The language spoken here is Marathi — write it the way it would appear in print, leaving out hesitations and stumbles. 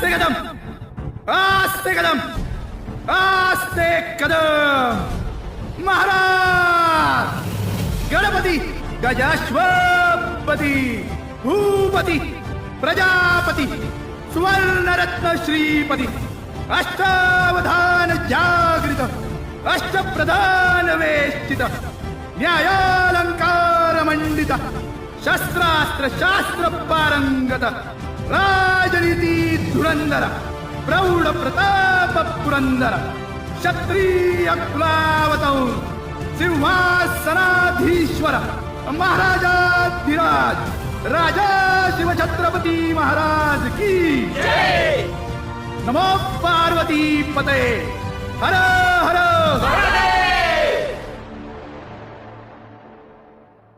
आस्ते कदम, आस्ते कदम, आस्ते कदम. महाराज गणपती गजाश्वपती भूपती प्रजापती सुवर्णरत्न श्रीपती अष्टावधान जागृत अष्टप्रधान वेष्टित न्यायालंकार मंडित शस्त्रास्त्र शास्त्र पारंगत राजनीती धुरंधर प्रौढ प्रताप पुरंदर क्षत्रिय कुलावतौर सिंहासनाधीश्वर महाराजाधिराज राजा शिवछत्रपती महाराज की जय. नमो पार्वती पते हर हर